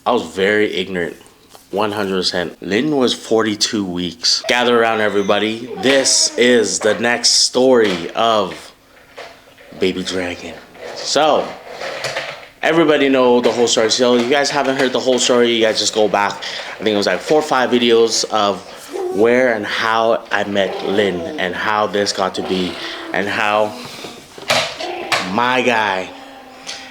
I was very ignorant. 100%. Lynn was 42 weeks. Gather around, everybody. This is the next story of Baby Dragon. So, everybody know the whole story. So, you guys haven't heard the whole story, you guys just go back. I think it was like 4 or 5 videos of where and how I met Lynn and how this got to be and how my guy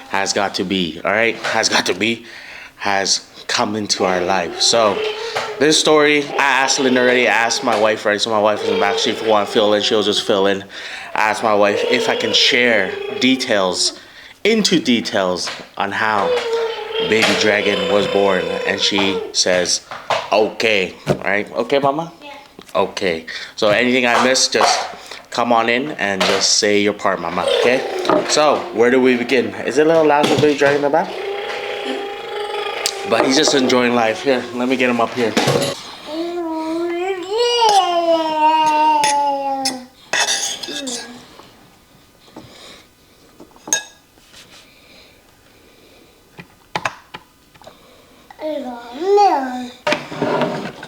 has got to be, all right? Has come into our life. So this story, I asked Lynn already, I asked my wife already, so my wife is in the back. She if you want to fill in, she'll just fill in. I asked my wife if I can share details on how Baby Dragon was born, and she says, okay. All right, okay, mama? Yeah. Okay. So anything I missed, just come on in and just say your part, mama, okay? So, where do we begin? Is it a little loud with Baby Dragon in the back? But he's just enjoying life. Here, let me get him up here.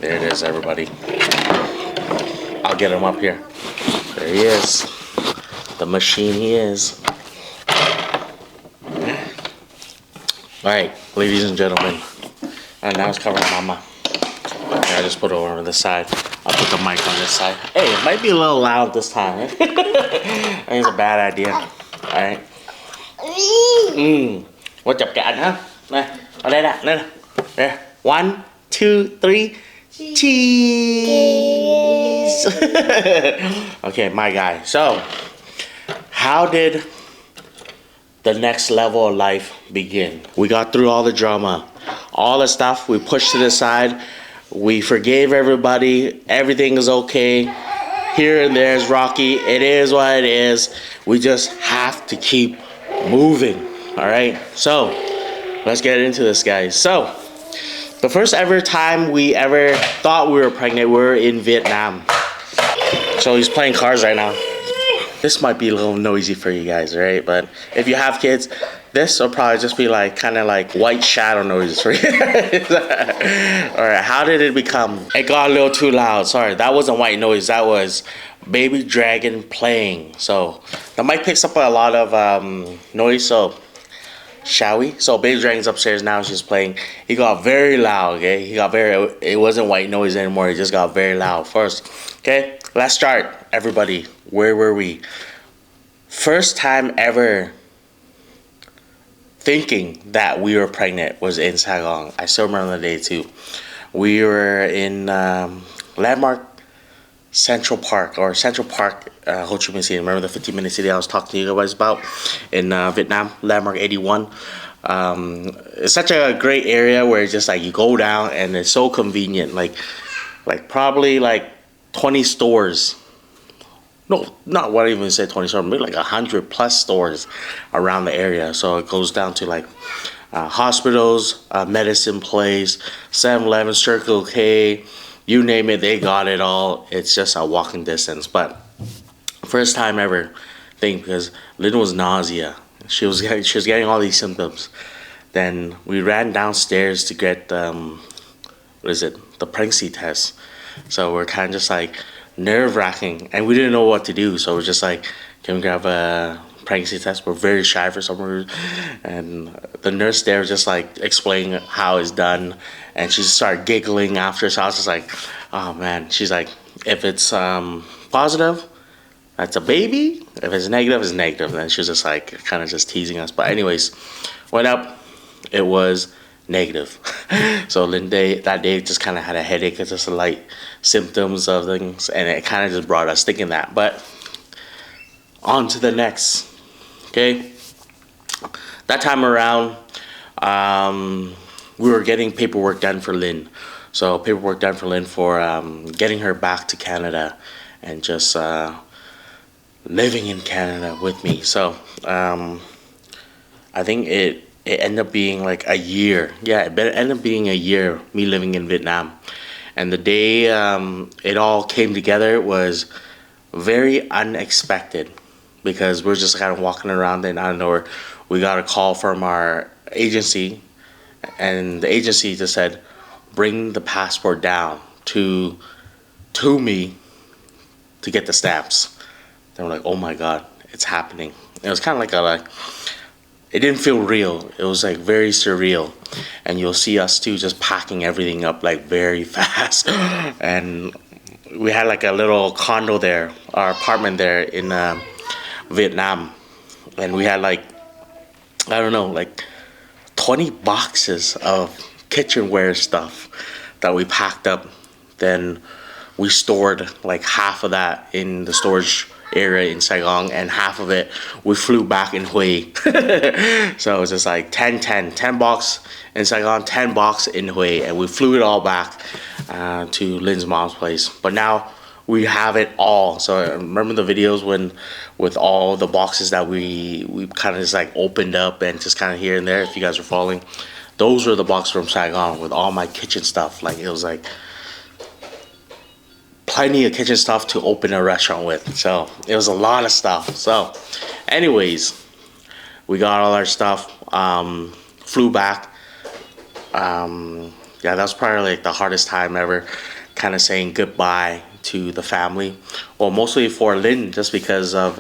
There it is, everybody. I'll get him up here. There he is. The machine he is. Alright, ladies and gentlemen. And now it's covering mama. I just put it over on this side. I'll put the mic on this side. Hey, it might be a little loud this time. I think it's a bad idea. Alright. What's up, cat, huh? Nè, ở đây nè, nè. There. 1, 2, 3. Cheese. Okay, my guy. So, how did the next level of life begin? We got through all the drama, all the stuff we pushed to the side. We forgave everybody. Everything is okay. Here and there is rocky. It is what it is. We just have to keep moving. All right. So let's get into this, guys. So the first ever time we ever thought we were pregnant, we were in Vietnam. So he's playing cards right now. This might be a little noisy for you guys, right? But if you have kids, this will probably just be like kind of like white shadow noises for you. Alright, how did it become? It got a little too loud. Sorry, that wasn't white noise. That was Baby Dragon playing. So the mic picks up a lot of noise. So shall we? So Baby Dragon's upstairs now. She's playing. He got very loud. Okay, it wasn't white noise anymore. It just got very loud first. Okay, let's start. Everybody, where were we? First time ever thinking that we were pregnant was in Saigon. I still remember the day too. We were in Landmark Central Park, Ho Chi Minh City. Remember the 15-minute city I was talking to you guys about in Vietnam, Landmark 81. It's such a great area where it's just like you go down and it's so convenient. Like probably like 20 stores. No, not what I even said 20 stores, maybe like 100 plus stores around the area. So it goes down to like hospitals, medicine place, 7-Eleven, Circle K, you name it, they got it all. It's just a walking distance. But first time ever thing, because Lynn was nausea. She was getting all these symptoms. Then we ran downstairs to get the pregnancy test. So we're kind of just like nerve-wracking, and we didn't know what to do. So we're just like, can we grab a pregnancy test? We're very shy for some reason. And the nurse there was just like explaining how it's done, and she just started giggling after. So I was just like, oh man. She's like, if it's positive, that's a baby. If it's negative, it's negative. And she was just like kind of just teasing us. But anyways, went up, it was negative. So that day just kind of had a headache. It's just light symptoms of things, and it kind of just brought us thinking that. But on to the next. Okay, that time around we were getting paperwork done for Lynn. So paperwork done for Lynn for getting her back to Canada and just living in Canada with me. So I think it ended up being like a year. Yeah, it ended up being a year, me living in Vietnam. And the day it all came together was very unexpected, because we're just kind of walking around and out of nowhere, we got a call from our agency and the agency just said, bring the passport down to me to get the stamps. They were like, oh my God, it's happening. It was kind of like it didn't feel real. It was like very surreal. And you'll see us too just packing everything up like very fast. And we had like a little condo there, our apartment there in Vietnam. And we had like, I don't know, like 20 boxes of kitchenware stuff that we packed up. Then we stored like half of that in the storage area in Saigon, and half of it we flew back in Hue. So it was just like 10 box in Saigon, 10 box in Hue, and we flew it all back to Lynn's mom's place. But now we have it all. So I remember the videos when with all the boxes that we kind of just like opened up and just kind of here and there, if you guys are following, those were the boxes from Saigon with all my kitchen stuff. Like it was like plenty of kitchen stuff to open a restaurant with. So it was a lot of stuff. So anyways, we got all our stuff, flew back. Yeah, that was probably like the hardest time ever, kind of saying goodbye to the family. Well, mostly for Lynn, just because of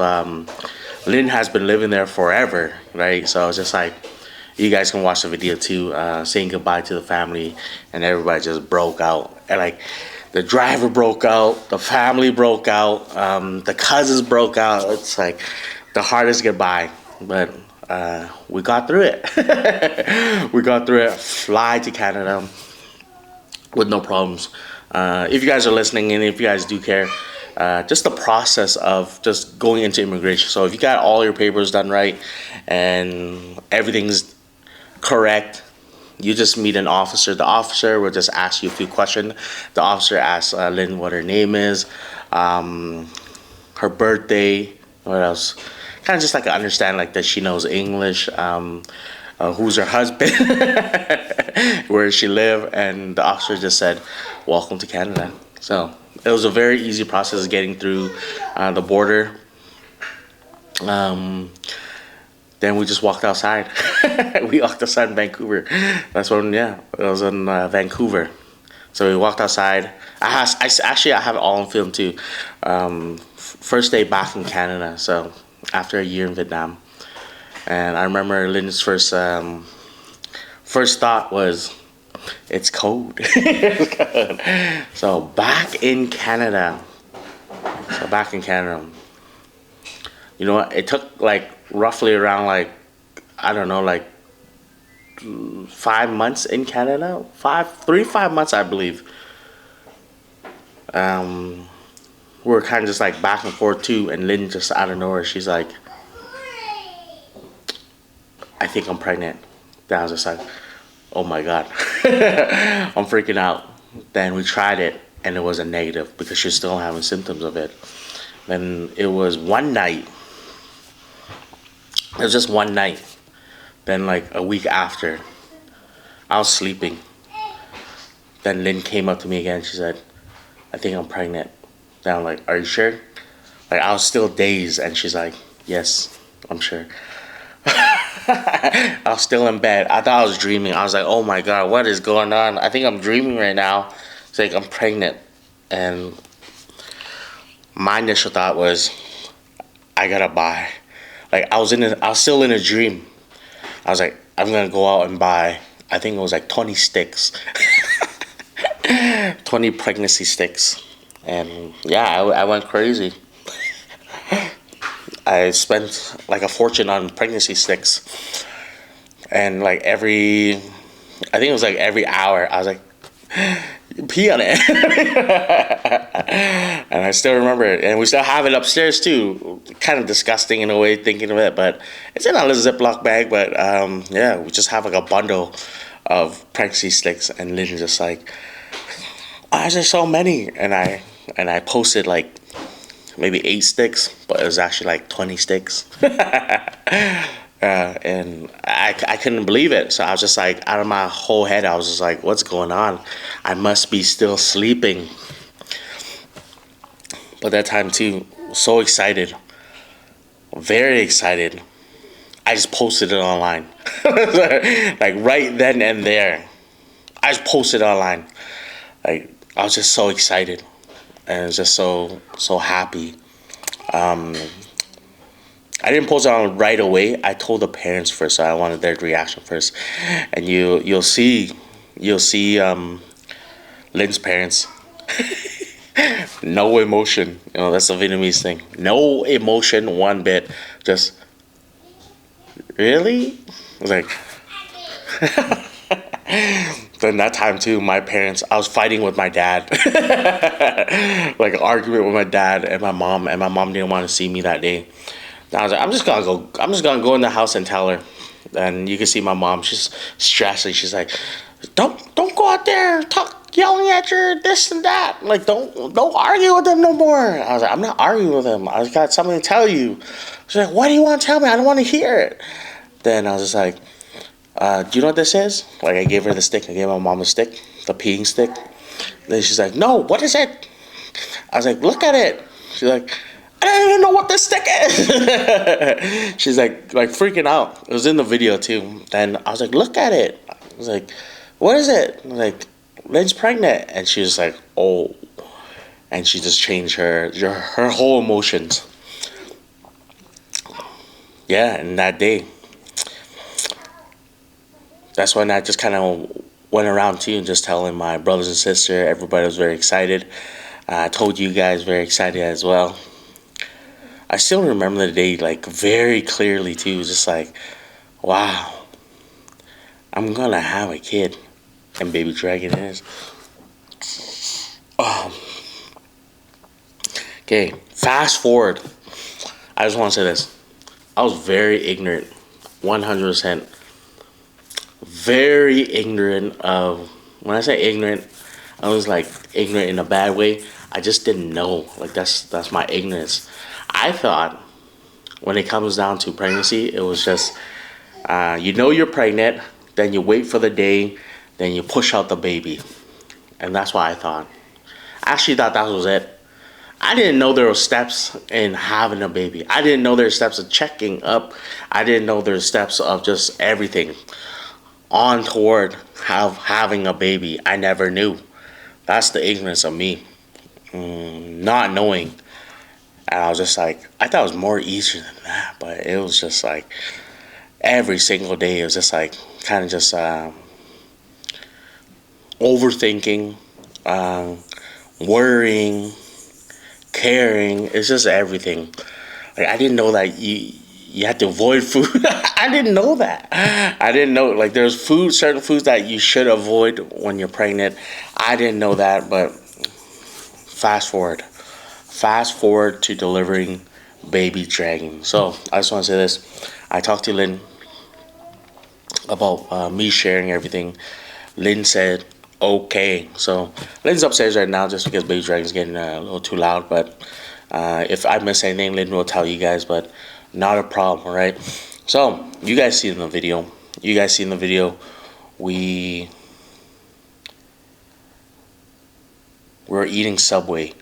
Lynn has been living there forever, right? So it's just like, you guys can watch the video too, saying goodbye to the family, and everybody just broke out. And like the driver broke out, the family broke out, the cousins broke out. It's like the hardest goodbye, but we got through it. We got through it. Fly to Canada with no problems. If you guys are listening, and if you guys do care, just the process of just going into immigration. So if you got all your papers done right and everything's correct, you just meet an officer. The officer will just ask you a few questions. The officer asks Lynn what her name is, her birthday, what else? Kind of just like understand like that she knows English, who's her husband, where she live, and the officer just said, welcome to Canada. So it was a very easy process getting through the border. Then we just walked outside. We walked outside in Vancouver. That's when, yeah, it was in Vancouver. So we walked outside. I have it all on film too. First day back in Canada, so after a year in Vietnam. And I remember Lynn's first thought was, it's cold. So back in Canada. You know what? It took like roughly around like, I don't know, like 5 months in Canada. 5 months, I believe. We were kind of just like back and forth too, and Lynn just out of nowhere, she's like, I think I'm pregnant. Then I was just like, oh my God. I'm freaking out. Then we tried it, and it was a negative because she's still having symptoms of it. Then it was one night. It was just one night. Then like a week after, I was sleeping. Then Lynn came up to me again. She said, I think I'm pregnant. Then I'm like, are you sure? Like I was still dazed, and she's like, yes, I'm sure. I was still in bed. I thought I was dreaming. I was like, oh my God, what is going on? I think I'm dreaming right now. It's like I'm pregnant. And my initial thought was, I gotta buy. Like I was still in a dream. I was like, I'm gonna go out and buy, I think it was like 20 sticks. 20 pregnancy sticks. And yeah, I went crazy. I spent like a fortune on pregnancy sticks. And like I think it was like every hour, I was like, pee on it. And I still remember it. And we still have it upstairs too. Kind of disgusting in a way, thinking of it, but it's in a little Ziploc bag. But yeah, we just have like a bundle of pregnancy sticks, and Lynn's just like, why is there so many? And I posted like maybe 8 sticks, but it was actually like 20 sticks. And I couldn't believe it. So I was just like, out of my whole head, I was just like, what's going on? I must be still sleeping. But that time too, so excited, very excited. I just posted it online. Like right then and there. I just posted it online. Like I was just so excited and just so happy. I didn't post it on right away. I told the parents first, so I wanted their reaction first. And you'll see Lynn's parents. No emotion. You know, that's the Vietnamese thing. No emotion one bit. Just really? I was like then that time too, my parents, I was fighting with my dad. Like an argument with my dad and my mom didn't want to see me that day. And I was like, I'm just gonna go in the house and tell her. And you can see my mom, she's stressing. She's like, don't go out there yelling at your this and that. Like don't argue with them no more. I was like, I'm not arguing with them. I just got something to tell you. She's like, what do you want to tell me? I don't want to hear it. Then I was just like, do you know what this is? Like I gave her the stick. I gave my mom a stick, the peeing stick. Then she's like, no, what is it? I was like, look at it. She's like, I don't even know what this stick is. She's like freaking out. It was in the video too. Then I was like, look at it. I was like, what is it? I was like, Lynn's pregnant. And she was like, oh. And she just changed her whole emotions. Yeah, and that day, that's when I just kind of went around too and just telling my brothers and sister. Everybody was very excited. I told you guys very excited as well. I still remember the day like very clearly too. Just like, wow, I'm gonna have a kid, and baby dragon is. Okay, fast forward. I just want to say this. I was very ignorant, 100%. Very ignorant of, when I say ignorant, I was like ignorant in a bad way. I just didn't know. Like that's my ignorance. I thought when it comes down to pregnancy, it was just you know you're pregnant, then you wait for the day, then you push out the baby, and that's what I thought. I actually thought that was it. I didn't know there were steps in having a baby. I didn't know there were steps of checking up. I didn't know there were steps of just everything on toward having a baby. I never knew. That's the ignorance of me, not knowing. And I was just like, I thought it was more easier than that, but it was just like every single day. It was just like kind of just overthinking, worrying, caring. It's just everything. Like I didn't know that you had to avoid food. I didn't know that. I didn't know like there's certain foods that you should avoid when you're pregnant. I didn't know that, but fast forward to delivering baby dragon. So I just want to say this. I talked to Lynn about me sharing everything. Lynn said okay. So Lynn's upstairs right now just because baby dragon's getting a little too loud, but if I miss anything, Lynn will tell you guys, but not a problem, right? So you guys see in the video, we're eating Subway.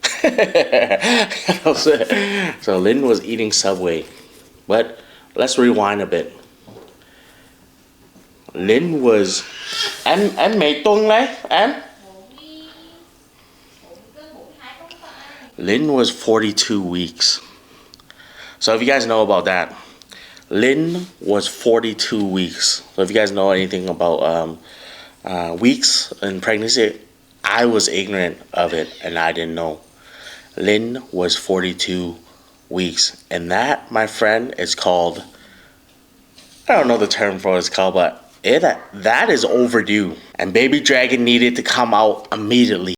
So Lynn was eating Subway, but let's rewind a bit. Lynn was em mấy tuần đấy em? Lynn was 42 weeks. So if you guys know about that, Lynn was 42 weeks. So if you guys know anything about weeks in pregnancy, I was ignorant of it and I didn't know. Lynn was 42 weeks. And that, my friend, is called, I don't know the term for what it's called, but that is overdue. And baby dragon needed to come out immediately.